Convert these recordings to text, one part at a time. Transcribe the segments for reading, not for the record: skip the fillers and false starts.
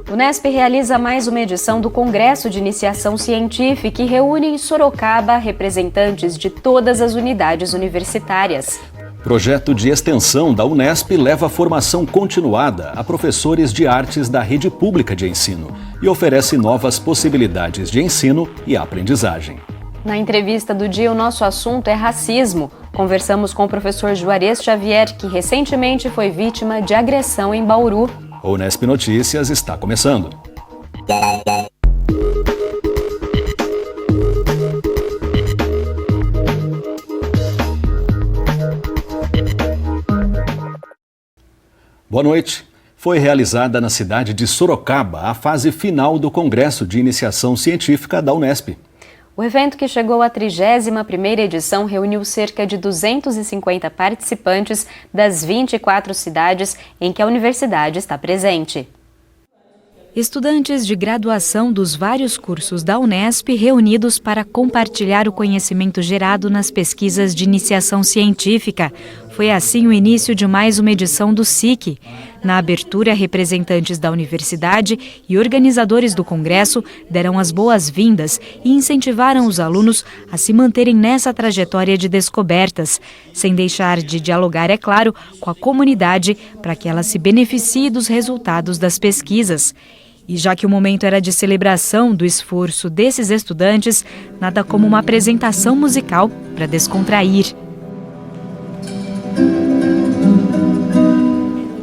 O Unesp realiza mais uma edição do Congresso de Iniciação Científica e reúne em Sorocaba representantes de todas as unidades universitárias. Projeto de extensão da Unesp leva formação continuada a professores de artes da rede pública de ensino e oferece novas possibilidades de ensino e aprendizagem. Na entrevista do dia, o nosso assunto é racismo. Conversamos com o professor Juarez Xavier, que recentemente foi vítima de agressão em Bauru. O Unesp Notícias está começando. Boa noite. Foi realizada na cidade de Sorocaba a fase final do Congresso de Iniciação Científica da Unesp. O evento, que chegou à 31ª edição, reuniu cerca de 250 participantes das 24 cidades em que a universidade está presente. Estudantes de graduação dos vários cursos da Unesp reunidos para compartilhar o conhecimento gerado nas pesquisas de iniciação científica. Foi assim o início de mais uma edição do SIC. Na abertura, representantes da universidade e organizadores do congresso deram as boas-vindas e incentivaram os alunos a se manterem nessa trajetória de descobertas, sem deixar de dialogar, é claro, com a comunidade para que ela se beneficie dos resultados das pesquisas. E já que o momento era de celebração do esforço desses estudantes, nada como uma apresentação musical para descontrair.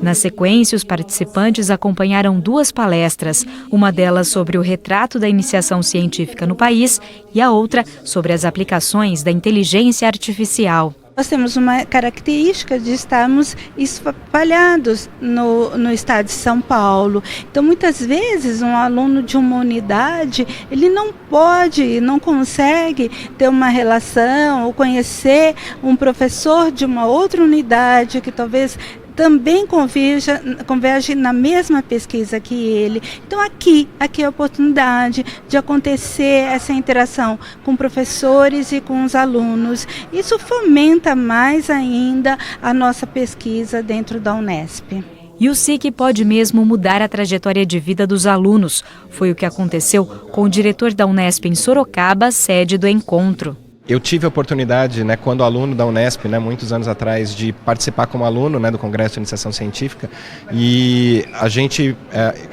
Na sequência, os participantes acompanharam duas palestras, uma delas sobre o retrato da iniciação científica no país e a outra sobre as aplicações da inteligência artificial. Nós temos uma característica de estarmos espalhados no estado de São Paulo. Então, muitas vezes, um aluno de uma unidade, ele não consegue ter uma relação ou conhecer um professor de uma outra unidade que talvez também converge na mesma pesquisa que ele. Então aqui é a oportunidade de acontecer essa interação com professores e com os alunos. Isso fomenta mais ainda a nossa pesquisa dentro da Unesp. E o SIC pode mesmo mudar a trajetória de vida dos alunos. Foi o que aconteceu com o diretor da Unesp em Sorocaba, sede do encontro. Eu tive a oportunidade, quando aluno da Unesp, muitos anos atrás, de participar como aluno do Congresso de Iniciação Científica, e a gente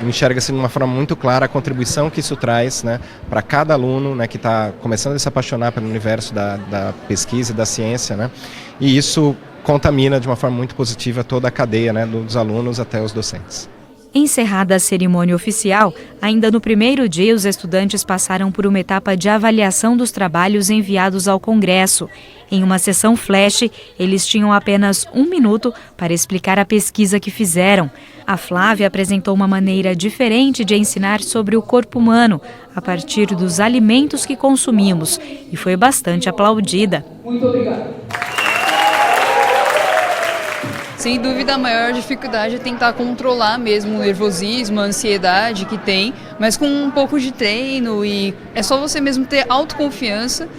enxerga assim, de uma forma muito clara a contribuição que isso traz para cada aluno que está começando a se apaixonar pelo universo da pesquisa e da ciência, e isso contamina de uma forma muito positiva toda a cadeia dos alunos até os docentes. Encerrada a cerimônia oficial, ainda no primeiro dia os estudantes passaram por uma etapa de avaliação dos trabalhos enviados ao Congresso. Em uma sessão flash, eles tinham apenas 1 minuto para explicar a pesquisa que fizeram. A Flávia apresentou uma maneira diferente de ensinar sobre o corpo humano, a partir dos alimentos que consumimos, e foi bastante aplaudida. Muito obrigada. Sem dúvida, a maior dificuldade é tentar controlar mesmo o nervosismo, a ansiedade que tem, mas com um pouco de treino, e é só você mesmo ter autoconfiança,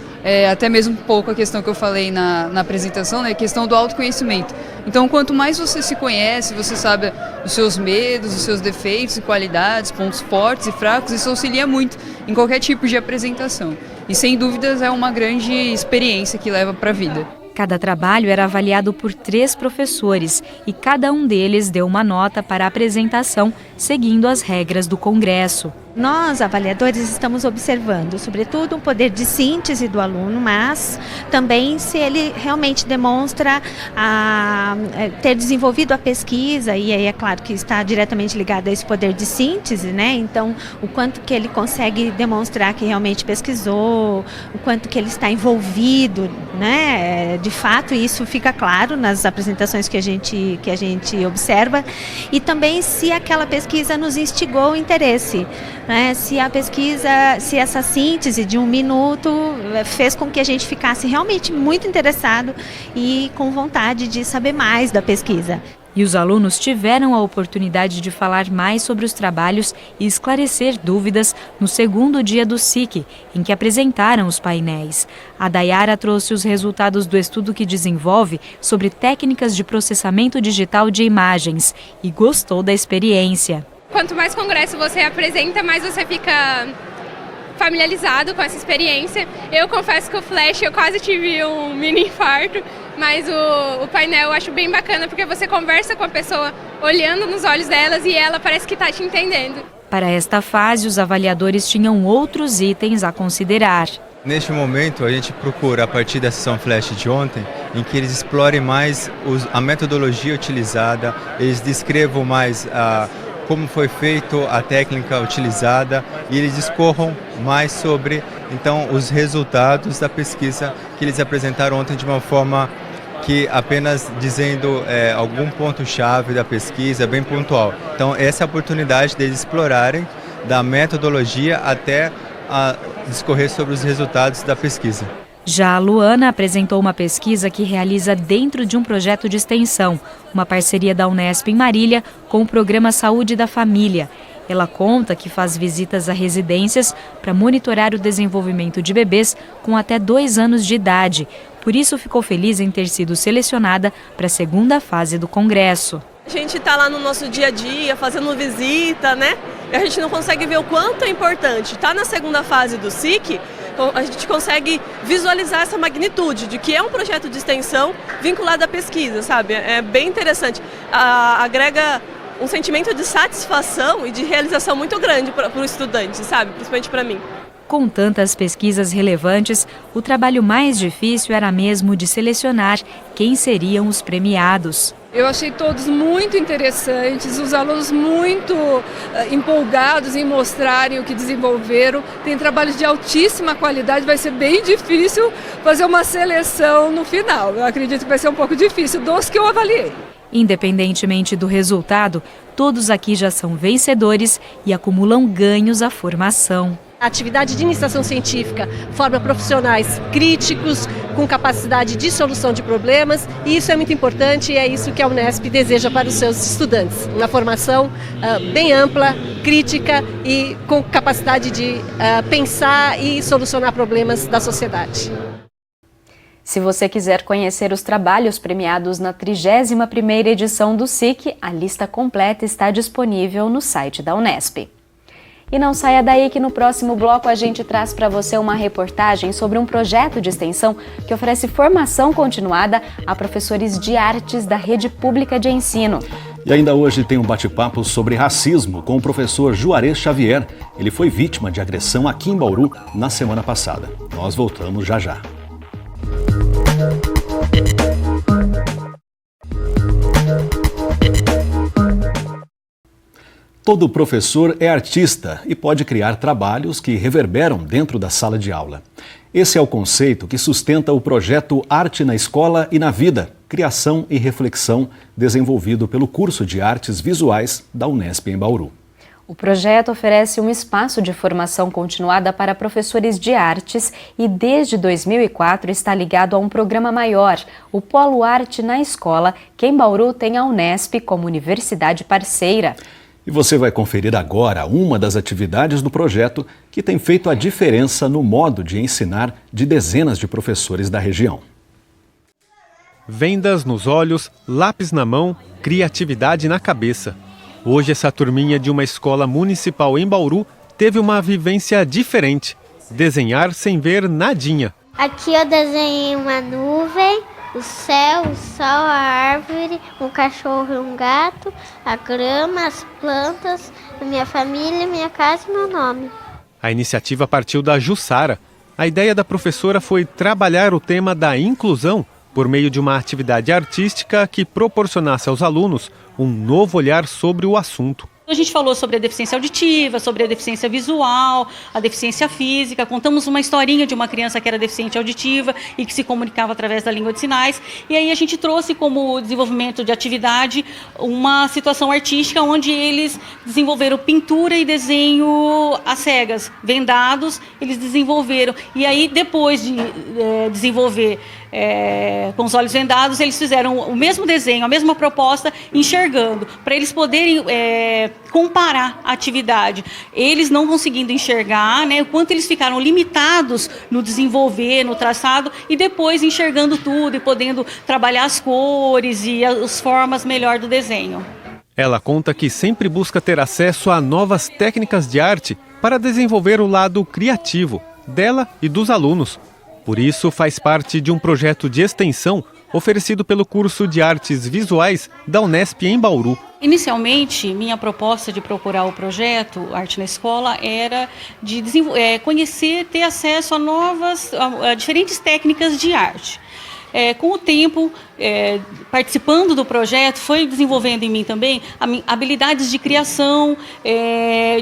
até mesmo um pouco a questão que eu falei na apresentação, a questão do autoconhecimento. Então, quanto mais você se conhece, você sabe os seus medos, os seus defeitos e qualidades, pontos fortes e fracos, isso auxilia muito em qualquer tipo de apresentação. E sem dúvidas é uma grande experiência que leva para a vida. Cada trabalho era avaliado por 3 professores e cada um deles deu uma nota para a apresentação, seguindo as regras do Congresso. Nós, avaliadores, estamos observando, sobretudo, o poder de síntese do aluno, mas também se ele realmente demonstra ter desenvolvido a pesquisa, e aí é claro que está diretamente ligado a esse poder de síntese, Então, o quanto que ele consegue demonstrar que realmente pesquisou, o quanto que ele está envolvido, De fato, isso fica claro nas apresentações que a gente observa, e também se aquela pesquisa nos instigou o interesse. Se a pesquisa, se essa síntese de 1 minuto fez com que a gente ficasse realmente muito interessado e com vontade de saber mais da pesquisa. E os alunos tiveram a oportunidade de falar mais sobre os trabalhos e esclarecer dúvidas no segundo dia do SIC, em que apresentaram os painéis. A Dayara trouxe os resultados do estudo que desenvolve sobre técnicas de processamento digital de imagens e gostou da experiência. Quanto mais congresso você apresenta, mais você fica familiarizado com essa experiência. Eu confesso que o Flash eu quase tive um mini infarto, mas o painel eu acho bem bacana porque você conversa com a pessoa olhando nos olhos delas e ela parece que está te entendendo. Para esta fase, os avaliadores tinham outros itens a considerar. Neste momento, a gente procura, a partir da sessão Flash de ontem, em que eles explorem mais a metodologia utilizada, eles descrevam mais como foi feito a técnica utilizada e eles discorram mais sobre, então, os resultados da pesquisa que eles apresentaram ontem de uma forma que apenas dizendo algum ponto-chave da pesquisa bem pontual. Então, essa é a oportunidade deles explorarem da metodologia até discorrer sobre os resultados da pesquisa. Já a Luana apresentou uma pesquisa que realiza dentro de um projeto de extensão, uma parceria da Unesp em Marília com o Programa Saúde da Família. Ela conta que faz visitas a residências para monitorar o desenvolvimento de bebês com até 2 anos de idade. Por isso, ficou feliz em ter sido selecionada para a segunda fase do congresso. A gente está lá no nosso dia a dia, fazendo visita, né? E a gente não consegue ver o quanto é importante. Está na segunda fase do SIC, a gente consegue visualizar essa magnitude de que é um projeto de extensão vinculado à pesquisa, sabe? É bem interessante. Agrega um sentimento de satisfação e de realização muito grande para o estudante, sabe? Principalmente para mim. Com tantas pesquisas relevantes, o trabalho mais difícil era mesmo de selecionar quem seriam os premiados. Eu achei todos muito interessantes, os alunos muito empolgados em mostrarem o que desenvolveram. Tem trabalhos de altíssima qualidade, vai ser bem difícil fazer uma seleção no final. Eu acredito que vai ser um pouco difícil dos que eu avaliei. Independentemente do resultado, todos aqui já são vencedores e acumulam ganhos à formação. A atividade de iniciação científica forma profissionais críticos, com capacidade de solução de problemas, e isso é muito importante e é isso que a Unesp deseja para os seus estudantes. Uma formação bem ampla, crítica e com capacidade de pensar e solucionar problemas da sociedade. Se você quiser conhecer os trabalhos premiados na 31ª edição do SIC, a lista completa está disponível no site da Unesp. E não saia daí que no próximo bloco a gente traz para você uma reportagem sobre um projeto de extensão que oferece formação continuada a professores de artes da rede pública de ensino. E ainda hoje tem um bate-papo sobre racismo com o professor Juarez Xavier. Ele foi vítima de agressão aqui em Bauru na semana passada. Nós voltamos já já. Todo professor é artista e pode criar trabalhos que reverberam dentro da sala de aula. Esse é o conceito que sustenta o projeto Arte na Escola e na Vida, Criação e Reflexão, desenvolvido pelo curso de Artes Visuais da Unesp em Bauru. O projeto oferece um espaço de formação continuada para professores de artes e desde 2004 está ligado a um programa maior, o Polo Arte na Escola, que em Bauru tem a Unesp como universidade parceira. E você vai conferir agora uma das atividades do projeto que tem feito a diferença no modo de ensinar de dezenas de professores da região. Vendas nos olhos, lápis na mão, criatividade na cabeça. Hoje essa turminha de uma escola municipal em Bauru teve uma vivência diferente. Desenhar sem ver nadinha. Aqui eu desenhei uma nuvem, o céu, o sol, a árvore, um cachorro e um gato, a grama, as plantas, a minha família, minha casa e meu nome. A iniciativa partiu da Jussara. A ideia da professora foi trabalhar o tema da inclusão por meio de uma atividade artística que proporcionasse aos alunos um novo olhar sobre o assunto. A gente falou sobre a deficiência auditiva, sobre a deficiência visual, a deficiência física. Contamos uma historinha de uma criança que era deficiente auditiva e que se comunicava através da língua de sinais. E aí a gente trouxe como desenvolvimento de atividade uma situação artística onde eles desenvolveram pintura e desenho às cegas. Vendados, eles desenvolveram. E aí depois de desenvolver com os olhos vendados, eles fizeram o mesmo desenho, a mesma proposta, enxergando, para eles poderem comparar a atividade. Eles não conseguindo enxergar, né, o quanto eles ficaram limitados no desenvolver, no traçado, e depois enxergando tudo e podendo trabalhar as cores e as formas melhor do desenho. Ela conta que sempre busca ter acesso a novas técnicas de arte para desenvolver o lado criativo dela e dos alunos. Por isso, faz parte de um projeto de extensão oferecido pelo curso de Artes Visuais da Unesp em Bauru. Inicialmente, minha proposta de procurar o projeto Arte na Escola era de conhecer, ter acesso a diferentes técnicas de arte. Com o tempo, participando do projeto, foi desenvolvendo em mim também habilidades de criação,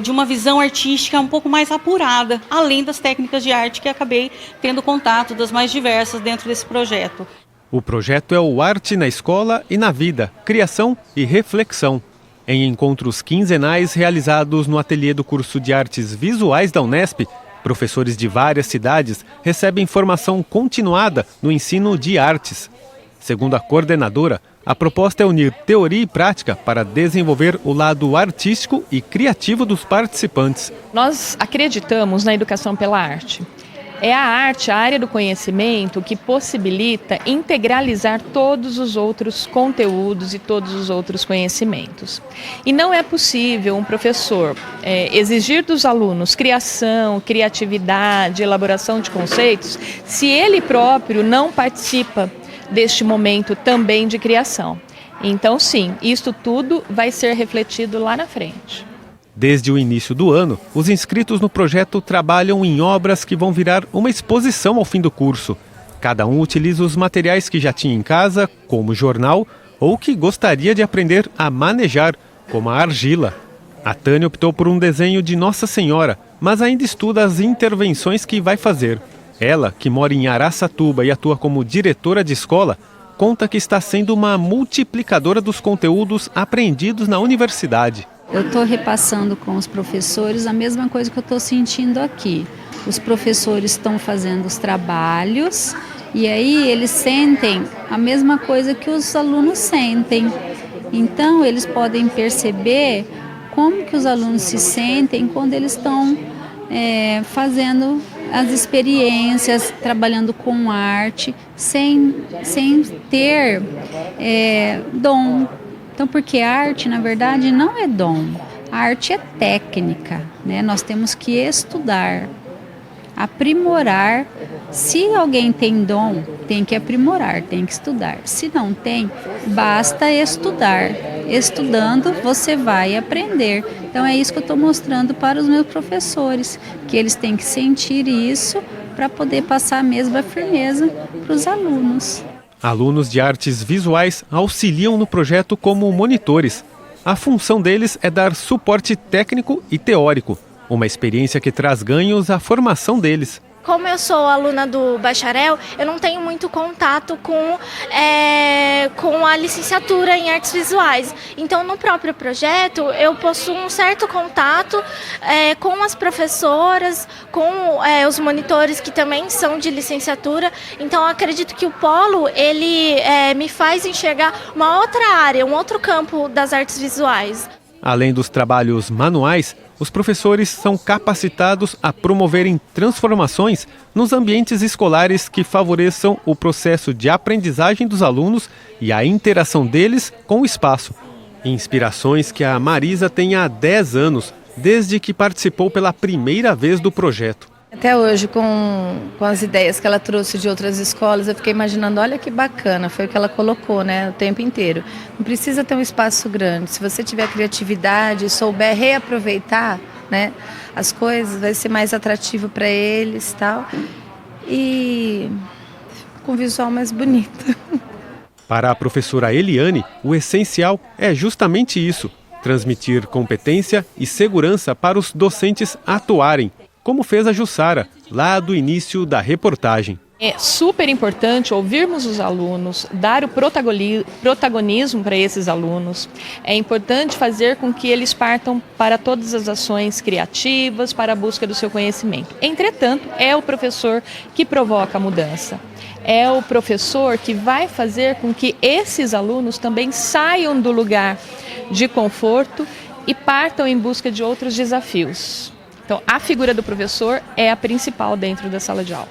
de uma visão artística um pouco mais apurada, além das técnicas de arte que acabei tendo contato das mais diversas dentro desse projeto. O projeto é o Arte na Escola e na Vida, Criação e Reflexão. Em encontros quinzenais realizados no ateliê do curso de Artes Visuais da Unesp, professores de várias cidades recebem formação continuada no ensino de artes. Segundo a coordenadora, a proposta é unir teoria e prática para desenvolver o lado artístico e criativo dos participantes. Nós acreditamos na educação pela arte. É a arte, a área do conhecimento, que possibilita integralizar todos os outros conteúdos e todos os outros conhecimentos. E não é possível um professor exigir dos alunos criação, criatividade, elaboração de conceitos, se ele próprio não participa deste momento também de criação. Então, sim, isto tudo vai ser refletido lá na frente. Desde o início do ano, os inscritos no projeto trabalham em obras que vão virar uma exposição ao fim do curso. Cada um utiliza os materiais que já tinha em casa, como jornal, ou que gostaria de aprender a manejar, como a argila. A Tânia optou por um desenho de Nossa Senhora, mas ainda estuda as intervenções que vai fazer. Ela, que mora em Araçatuba e atua como diretora de escola, conta que está sendo uma multiplicadora dos conteúdos aprendidos na universidade. Eu estou repassando com os professores a mesma coisa que eu estou sentindo aqui. Os professores estão fazendo os trabalhos e aí eles sentem a mesma coisa que os alunos sentem. Então, eles podem perceber como que os alunos se sentem quando eles estão fazendo as experiências, trabalhando com arte, sem ter dom. Então, porque a arte, na verdade, não é dom. A arte é técnica, né? Nós temos que estudar, aprimorar. Se alguém tem dom, tem que aprimorar, tem que estudar. Se não tem, basta estudar. Estudando, você vai aprender. Então, é isso que eu estou mostrando para os meus professores, que eles têm que sentir isso para poder passar a mesma firmeza para os alunos. Alunos de artes visuais auxiliam no projeto como monitores. A função deles é dar suporte técnico e teórico, uma experiência que traz ganhos à formação deles. Como eu sou aluna do bacharel, eu não tenho muito contato com a licenciatura em artes visuais. Então, no próprio projeto, eu possuo um certo contato com as professoras, com os monitores que também são de licenciatura. Então, eu acredito que o polo, ele me faz enxergar uma outra área, um outro campo das artes visuais. Além dos trabalhos manuais, os professores são capacitados a promoverem transformações nos ambientes escolares que favoreçam o processo de aprendizagem dos alunos e a interação deles com o espaço. Inspirações que a Marisa tem há 10 anos, desde que participou pela primeira vez do projeto. Até hoje, com as ideias que ela trouxe de outras escolas, eu fiquei imaginando, olha que bacana, foi o que ela colocou, né, o tempo inteiro. Não precisa ter um espaço grande, se você tiver criatividade e souber reaproveitar, né, as coisas, vai ser mais atrativo para eles, tal, e com um visual mais bonito. Para a professora Eliane, o essencial é justamente isso, transmitir competência e segurança para os docentes atuarem, como fez a Jussara, lá do início da reportagem. É super importante ouvirmos os alunos, dar o protagonismo para esses alunos. É importante fazer com que eles partam para todas as ações criativas, para a busca do seu conhecimento. Entretanto, é o professor que provoca a mudança. É o professor que vai fazer com que esses alunos também saiam do lugar de conforto e partam em busca de outros desafios. Então, a figura do professor é a principal dentro da sala de aula.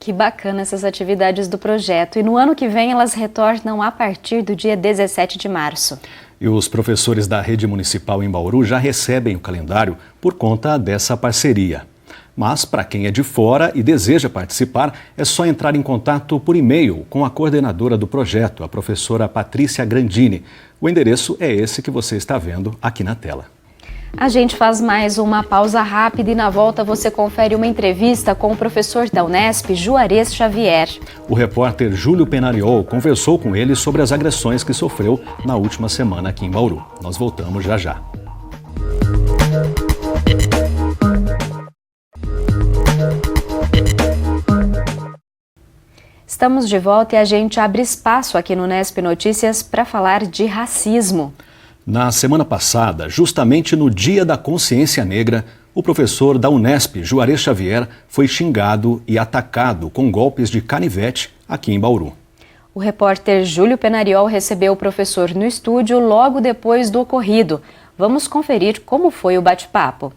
Que bacana essas atividades do projeto. E no ano que vem elas retornam a partir do dia 17 de março. E os professores da rede municipal em Bauru já recebem o calendário por conta dessa parceria. Mas, para quem é de fora e deseja participar, é só entrar em contato por e-mail com a coordenadora do projeto, a professora Patrícia Grandini. O endereço é esse que você está vendo aqui na tela. A gente faz mais uma pausa rápida e na volta você confere uma entrevista com o professor da Unesp, Juarez Xavier. O repórter Júlio Penariol conversou com ele sobre as agressões que sofreu na última semana aqui em Bauru. Nós voltamos já já. Estamos de volta e a gente abre espaço aqui no Unesp Notícias para falar de racismo. Na semana passada, justamente no Dia da Consciência Negra, o professor da Unesp, Juarez Xavier, foi xingado e atacado com golpes de canivete aqui em Bauru. O repórter Júlio Penariol recebeu o professor no estúdio logo depois do ocorrido. Vamos conferir como foi o bate-papo.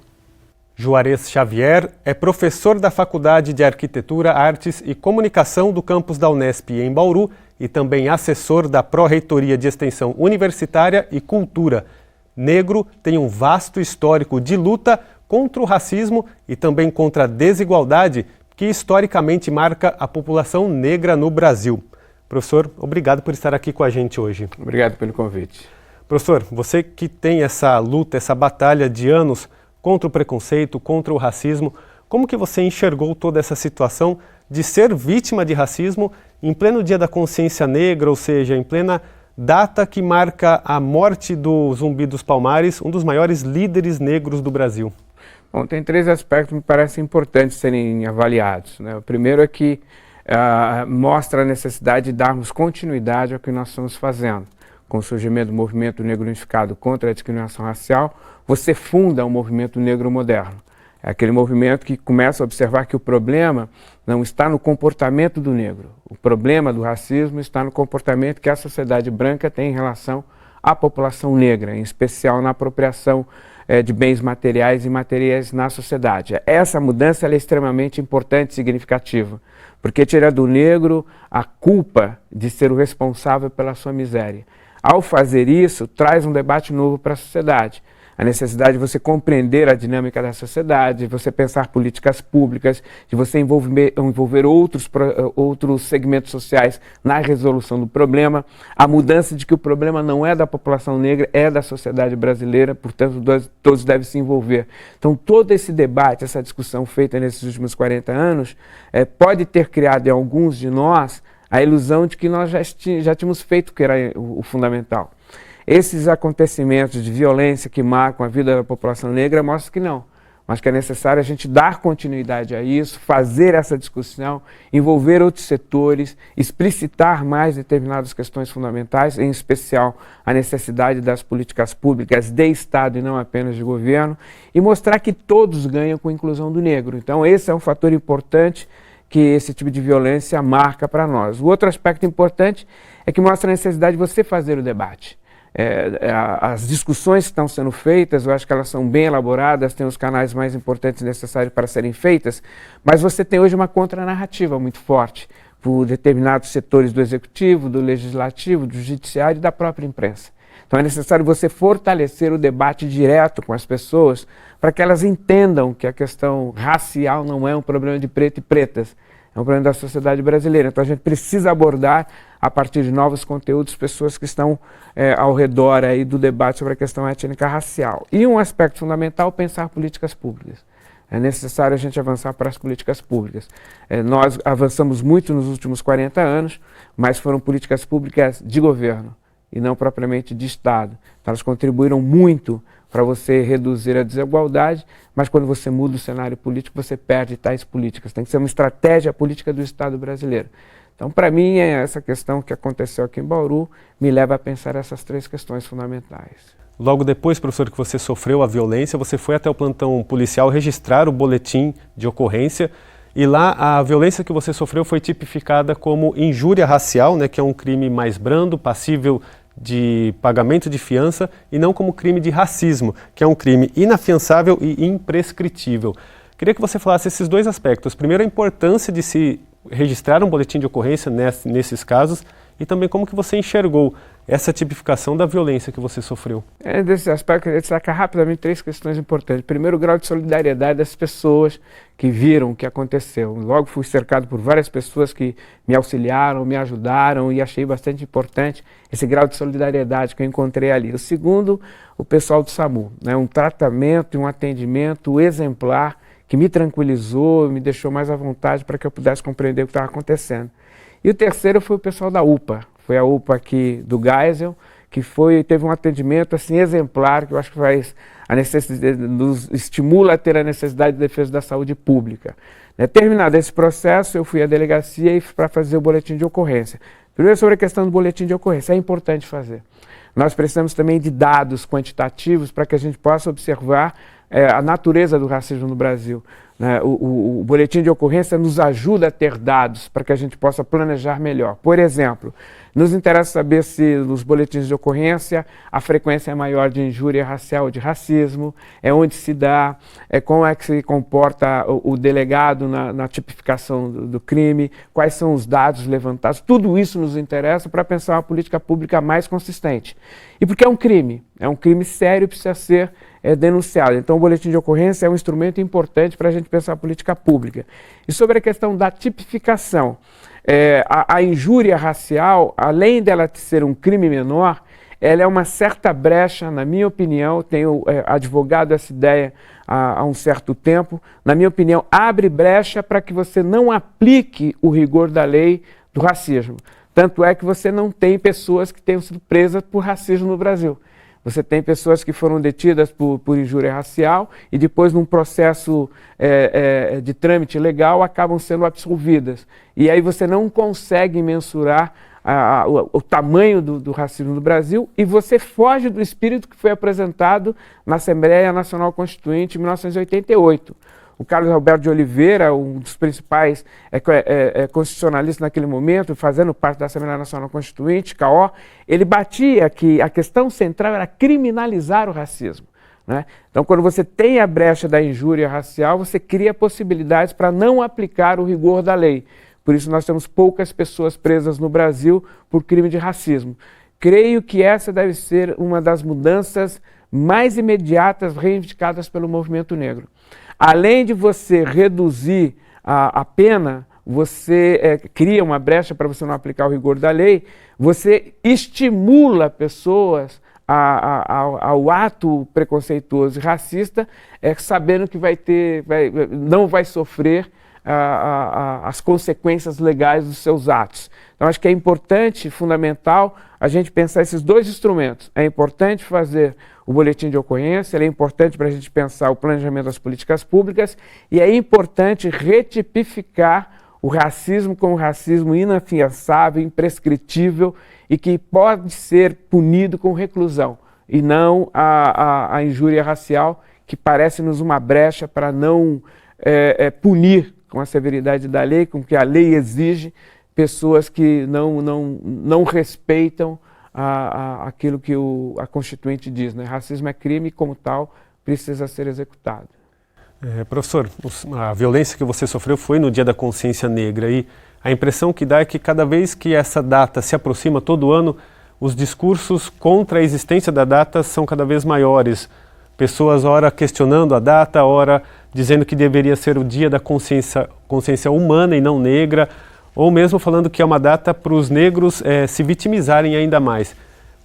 Juarez Xavier é professor da Faculdade de Arquitetura, Artes e Comunicação do campus da Unesp em Bauru e também assessor da Pró-Reitoria de Extensão Universitária e Cultura. Negro, tem um vasto histórico de luta contra o racismo e também contra a desigualdade que historicamente marca a população negra no Brasil. Professor, obrigado por estar aqui com a gente hoje. Obrigado pelo convite. Professor, você que tem essa luta, essa batalha de anos contra o preconceito, contra o racismo, como que você enxergou toda essa situação de ser vítima de racismo em pleno Dia da Consciência Negra, ou seja, em plena data que marca a morte do Zumbi dos Palmares, um dos maiores líderes negros do Brasil? Bom, tem 3 aspectos que me parecem importantes serem avaliados, né? O primeiro é que mostra a necessidade de darmos continuidade ao que nós estamos fazendo. Com o surgimento do movimento negro unificado contra a discriminação racial, você funda um movimento negro moderno. É aquele movimento que começa a observar que o problema não está no comportamento do negro. O problema do racismo está no comportamento que a sociedade branca tem em relação à população negra, em especial na apropriação de bens materiais e imateriais na sociedade. Essa mudança ela é extremamente importante e significativa, porque tira do negro a culpa de ser o responsável pela sua miséria. Ao fazer isso, traz um debate novo para a sociedade. A necessidade de você compreender a dinâmica da sociedade, de você pensar políticas públicas, de você envolver outros segmentos sociais na resolução do problema, a mudança de que o problema não é da população negra, é da sociedade brasileira, portanto todos devem se envolver. Então todo esse debate, essa discussão feita nesses últimos 40 anos, pode ter criado em alguns de nós a ilusão de que nós já tínhamos feito o que era o fundamental. Esses acontecimentos de violência que marcam a vida da população negra mostram que não, mas que é necessário a gente dar continuidade a isso, fazer essa discussão, envolver outros setores, explicitar mais determinadas questões fundamentais, em especial a necessidade das políticas públicas de Estado e não apenas de governo, e mostrar que todos ganham com a inclusão do negro. Então esse é um fator importante que esse tipo de violência marca para nós. O outro aspecto importante é que mostra a necessidade de você fazer o debate. As discussões que estão sendo feitas, eu acho que elas são bem elaboradas, tem os canais mais importantes necessários para serem feitas, mas você tem hoje uma contranarrativa muito forte por determinados setores do executivo, do legislativo, do judiciário e da própria imprensa. Então é necessário você fortalecer o debate direto com as pessoas para que elas entendam que a questão racial não é um problema de preto e pretas, é um problema da sociedade brasileira. Então a gente precisa abordar, a partir de novos conteúdos, pessoas que estão ao redor aí do debate sobre a questão étnica racial. E um aspecto fundamental, pensar políticas públicas. É necessário a gente avançar para as políticas públicas. Nós avançamos muito nos últimos 40 anos, mas foram políticas públicas de governo e não propriamente de Estado. Então, elas contribuíram muito para você reduzir a desigualdade, mas quando você muda o cenário político, você perde tais políticas. Tem que ser uma estratégia política do Estado brasileiro. Então, para mim, essa questão que aconteceu aqui em Bauru me leva a pensar essas 3 questões fundamentais. Logo depois, professor, que você sofreu a violência, você foi até o plantão policial registrar o boletim de ocorrência e lá a violência que você sofreu foi tipificada como injúria racial, né, que é um crime mais brando, passível de pagamento de fiança, e não como crime de racismo, que é um crime inafiançável e imprescritível. Queria que você falasse esses 2 aspectos. Primeiro, a importância de se registrar um boletim de ocorrência nesses casos e também como que você enxergou essa tipificação da violência que você sofreu. Desse aspecto, eu queria destacar rapidamente 3 questões importantes. Primeiro, o grau de solidariedade das pessoas que viram o que aconteceu. Logo fui cercado por várias pessoas que me auxiliaram, me ajudaram e achei bastante importante esse grau de solidariedade que eu encontrei ali. O segundo, o pessoal do SAMU, né? Um tratamento e um atendimento exemplar que me tranquilizou, me deixou mais à vontade para que eu pudesse compreender o que estava acontecendo. E o terceiro foi o pessoal da UPA. Foi a UPA aqui do Geisel, que teve um atendimento assim, exemplar, que eu acho que nos estimula a ter a necessidade de defesa da saúde pública. Terminado esse processo, eu fui à delegacia para fazer o boletim de ocorrência. Primeiro, sobre a questão do boletim de ocorrência, é importante fazer. Nós precisamos também de dados quantitativos para que a gente possa observar a natureza do racismo no Brasil. O boletim de ocorrência nos ajuda a ter dados para que a gente possa planejar melhor. Por exemplo, nos interessa saber se nos boletins de ocorrência a frequência é maior de injúria racial ou de racismo, onde se dá, como é que se comporta o delegado na tipificação do crime, quais são os dados levantados. Tudo isso nos interessa para pensar uma política pública mais consistente. E porque é um crime sério e precisa ser denunciado. Então o boletim de ocorrência é um instrumento importante para a gente pensar a política pública. E sobre a questão da tipificação, a injúria racial, além dela ser um crime menor, ela é uma certa brecha, na minha opinião, tenho advogado essa ideia há um certo tempo, na minha opinião, abre brecha para que você não aplique o rigor da lei do racismo. Tanto é que você não tem pessoas que tenham sido presas por racismo no Brasil. Você tem pessoas que foram detidas por injúria racial e depois, num processo de trâmite legal, acabam sendo absolvidas. E aí você não consegue mensurar o tamanho do racismo no Brasil e você foge do espírito que foi apresentado na Assembleia Nacional Constituinte em 1988. O Carlos Alberto de Oliveira, um dos principais constitucionalistas naquele momento, fazendo parte da Assembleia Nacional Constituinte, CAO, ele batia que a questão central era criminalizar o racismo. Né? Então, quando você tem a brecha da injúria racial, você cria possibilidades para não aplicar o rigor da lei. Por isso, nós temos poucas pessoas presas no Brasil por crime de racismo. Creio que essa deve ser uma das mudanças mais imediatas reivindicadas pelo movimento negro. Além de você reduzir a pena, você cria uma brecha para você não aplicar o rigor da lei, você estimula pessoas ao ato preconceituoso e racista, sabendo que não vai sofrer as consequências legais dos seus atos. Então, acho que é importante, fundamental, a gente pensar esses 2 instrumentos. É importante fazer o boletim de ocorrência, ele é importante para a gente pensar o planejamento das políticas públicas e é importante retipificar o racismo como racismo inafiançável, imprescritível e que pode ser punido com reclusão e não a injúria racial, que parece-nos uma brecha para não punir com a severidade da lei, com que a lei exige, pessoas que não respeitam aquilo que a Constituinte diz, né? Racismo é crime e, como tal, precisa ser executado. Professor, a violência que você sofreu foi no Dia da Consciência Negra e a impressão que dá é que cada vez que essa data se aproxima todo ano, os discursos contra a existência da data são cada vez maiores. Pessoas, ora questionando a data, ora dizendo que deveria ser o Dia da Consciência Humana e não negra, ou mesmo falando que é uma data para os negros se vitimizarem ainda mais.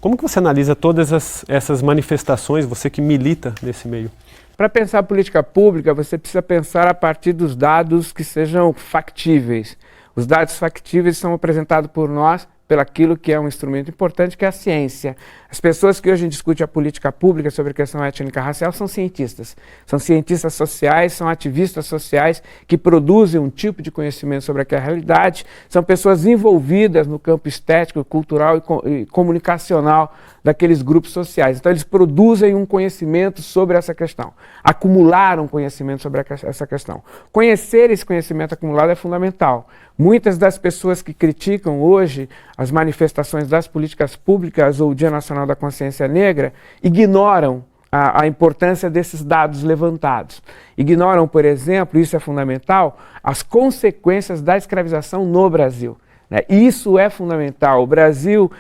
Como que você analisa todas essas manifestações, você que milita nesse meio? Para pensar a política pública, você precisa pensar a partir dos dados que sejam factíveis. Os dados factíveis são apresentados por nós, pelaquilo que é um instrumento importante, que é a ciência. As pessoas que hoje discutem a política pública sobre a questão étnico-racial são cientistas. São cientistas sociais, são ativistas sociais que produzem um tipo de conhecimento sobre aquela realidade, são pessoas envolvidas no campo estético, cultural e comunicacional daqueles grupos sociais. Então eles produzem um conhecimento sobre essa questão, acumularam conhecimento sobre essa questão. Conhecer esse conhecimento acumulado é fundamental. Muitas das pessoas que criticam hoje as manifestações das políticas públicas ou o Dia Nacional da Consciência Negra ignoram a importância desses dados levantados. Ignoram, por exemplo, isso é fundamental, as consequências da escravização no Brasil. né? Isso é fundamental. O Brasil,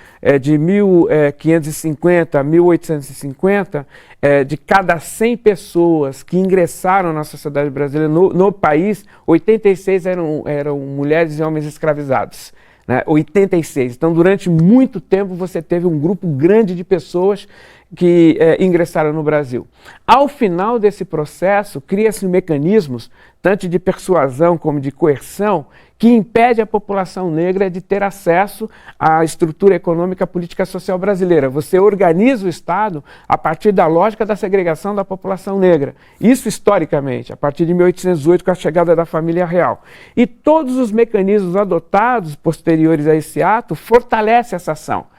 de 1550 a 1850, de cada 100 pessoas que ingressaram na sociedade brasileira, no país, 86 eram mulheres e homens escravizados. Né? 86. Então, durante muito tempo, você teve um grupo grande de pessoas que ingressaram no Brasil. Ao final desse processo, cria-se mecanismos, tanto de persuasão como de coerção, que impede a população negra de ter acesso à estrutura econômica, política e social brasileira. Você organiza o Estado a partir da lógica da segregação da população negra. Isso historicamente, a partir de 1808, com a chegada da família real. E todos os mecanismos adotados posteriores a esse ato fortalecem essa ação.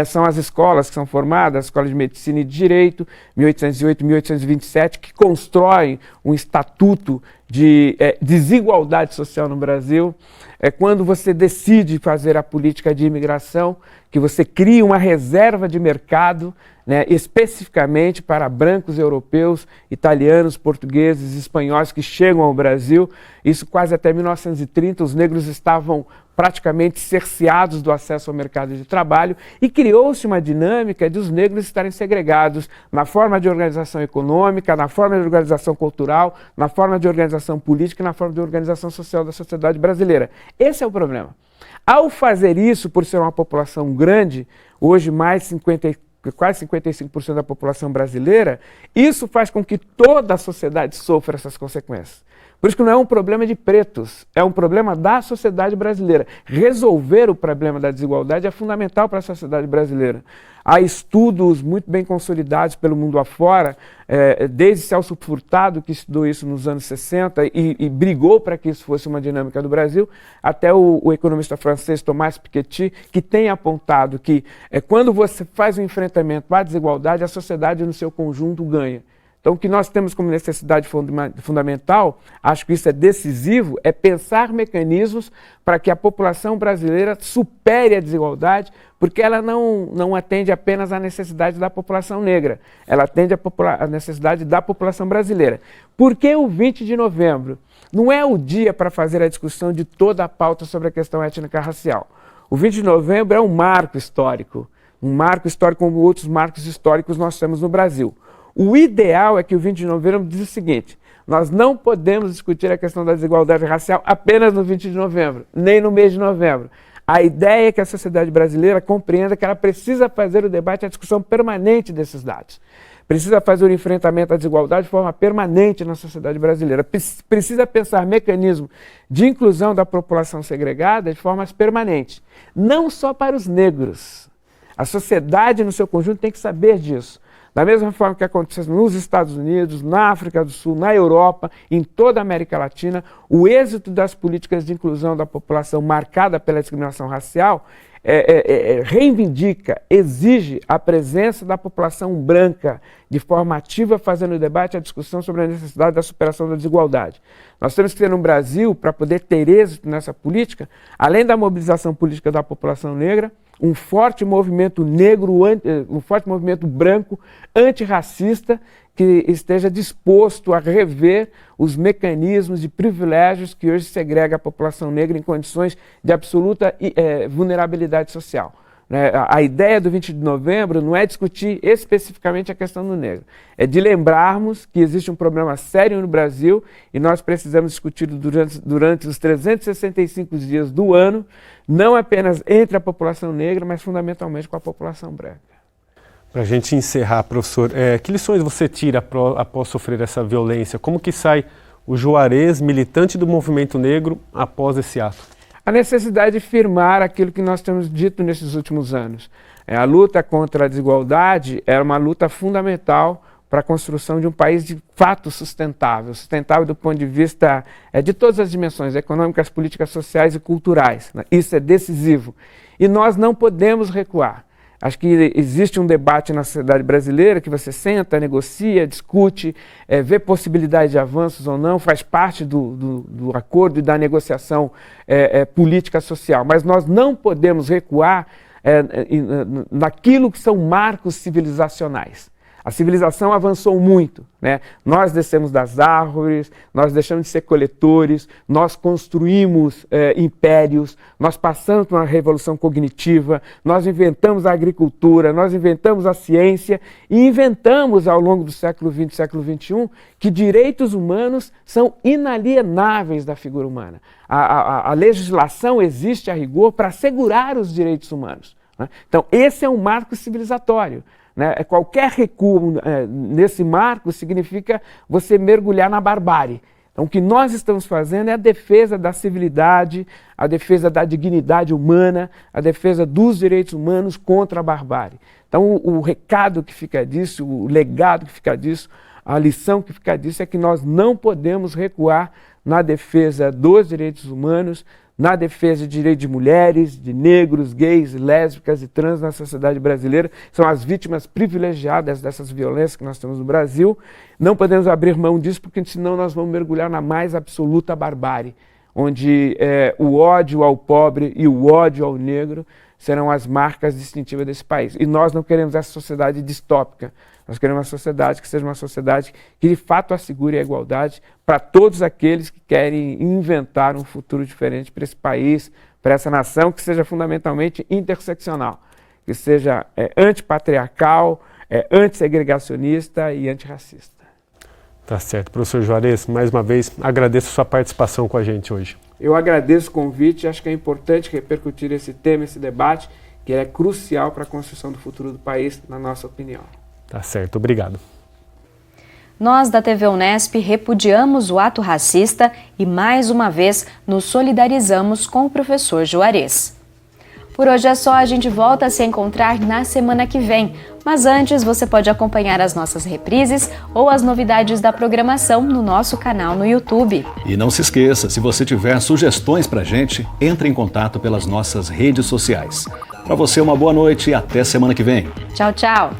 São as escolas que são formadas, a Escola de Medicina e de Direito, 1808 e 1827, que constroem um estatuto de desigualdade social no Brasil. É quando você decide fazer a política de imigração, que você cria uma reserva de mercado, né, especificamente para brancos europeus, italianos, portugueses, espanhóis que chegam ao Brasil. Isso quase até 1930, os negros estavam praticamente cerceados do acesso ao mercado de trabalho, e criou-se uma dinâmica de os negros estarem segregados na forma de organização econômica, na forma de organização cultural, na forma de organização política e na forma de organização social da sociedade brasileira. Esse é o problema. Ao fazer isso, por ser uma população grande, hoje quase 55% da população brasileira, isso faz com que toda a sociedade sofra essas consequências. Por isso que não é um problema de pretos, é um problema da sociedade brasileira. Resolver o problema da desigualdade é fundamental para a sociedade brasileira. Há estudos muito bem consolidados pelo mundo afora, desde Celso Furtado, que estudou isso nos anos 60 e brigou para que isso fosse uma dinâmica do Brasil, até o economista francês Thomas Piketty, que tem apontado que quando você faz um enfrentamento à desigualdade, a sociedade no seu conjunto ganha. Então, o que nós temos como necessidade fundamental, acho que isso é decisivo, é pensar mecanismos para que a população brasileira supere a desigualdade, porque ela não atende apenas à necessidade da população negra, ela atende à necessidade da população brasileira. Por que o 20 de novembro? Não é o dia para fazer a discussão de toda a pauta sobre a questão étnica racial. O 20 de novembro é um marco histórico como outros marcos históricos nós temos no Brasil. O ideal é que o 20 de novembro diz o seguinte: nós não podemos discutir a questão da desigualdade racial apenas no 20 de novembro, nem no mês de novembro. A ideia é que a sociedade brasileira compreenda que ela precisa fazer o debate e a discussão permanente desses dados. Precisa fazer o enfrentamento à desigualdade de forma permanente na sociedade brasileira. Precisa pensar mecanismos de inclusão da população segregada de formas permanentes. Não só para os negros. A sociedade no seu conjunto tem que saber disso. Da mesma forma que acontece nos Estados Unidos, na África do Sul, na Europa, em toda a América Latina, o êxito das políticas de inclusão da população marcada pela discriminação racial reivindica, exige a presença da população branca de forma ativa, fazendo o debate e a discussão sobre a necessidade da superação da desigualdade. Nós temos que ter no Brasil, para poder ter êxito nessa política, além da mobilização política da população negra, um forte movimento negro, um forte movimento branco, antirracista, que esteja disposto a rever os mecanismos de privilégios que hoje segrega a população negra em condições de absoluta vulnerabilidade social. A ideia do 20 de novembro não é discutir especificamente a questão do negro, é de lembrarmos que existe um problema sério no Brasil e nós precisamos discutir durante os 365 dias do ano, não apenas entre a população negra, mas fundamentalmente com a população branca. Para a gente encerrar, professor, que lições você tira após sofrer essa violência? Como que sai o Juarez, militante do movimento negro, após esse ato? A necessidade de firmar aquilo que nós temos dito nesses últimos anos. A luta contra a desigualdade é uma luta fundamental para a construção de um país de fato sustentável do ponto de vista de todas as dimensões, econômicas, políticas, sociais e culturais. Isso é decisivo. E nós não podemos recuar. Acho que existe um debate na sociedade brasileira que você senta, negocia, discute, vê possibilidade de avanços ou não, faz parte do acordo e da negociação política social. Mas nós não podemos recuar naquilo que são marcos civilizacionais. A civilização avançou muito, né? Nós descemos das árvores, nós deixamos de ser coletores, nós construímos impérios, nós passamos por uma revolução cognitiva, nós inventamos a agricultura, nós inventamos a ciência e inventamos ao longo do século XX e século XXI que direitos humanos são inalienáveis da figura humana. A legislação existe a rigor para assegurar os direitos humanos, né? Então esse é um marco civilizatório. Qualquer recuo nesse marco significa você mergulhar na barbárie. Então, o que nós estamos fazendo é a defesa da civilidade, a defesa da dignidade humana, a defesa dos direitos humanos contra a barbárie. Então, o recado que fica disso, o legado que fica disso, a lição que fica disso é que nós não podemos recuar na defesa dos direitos humanos, na defesa de direitos de mulheres, de negros, gays, lésbicas e trans na sociedade brasileira. São as vítimas privilegiadas dessas violências que nós temos no Brasil. Não podemos abrir mão disso, porque senão nós vamos mergulhar na mais absoluta barbárie, onde o ódio ao pobre e o ódio ao negro serão as marcas distintivas desse país. E nós não queremos essa sociedade distópica. Nós queremos uma sociedade que seja uma sociedade que de fato assegure a igualdade para todos aqueles que querem inventar um futuro diferente para esse país, para essa nação, que seja fundamentalmente interseccional, que seja antipatriarcal, antissegregacionista e antirracista. Tá certo. Professor Juarez, mais uma vez, agradeço a sua participação com a gente hoje. Eu agradeço o convite, acho que é importante repercutir esse tema, esse debate, que é crucial para a construção do futuro do país, na nossa opinião. Tá certo, obrigado. Nós da TV Unesp repudiamos o ato racista e, mais uma vez, nos solidarizamos com o professor Juarez. Por hoje é só, a gente volta a se encontrar na semana que vem. Mas antes, você pode acompanhar as nossas reprises ou as novidades da programação no nosso canal no YouTube. E não se esqueça, se você tiver sugestões pra gente, entre em contato pelas nossas redes sociais. Para você, uma boa noite e até semana que vem. Tchau, tchau.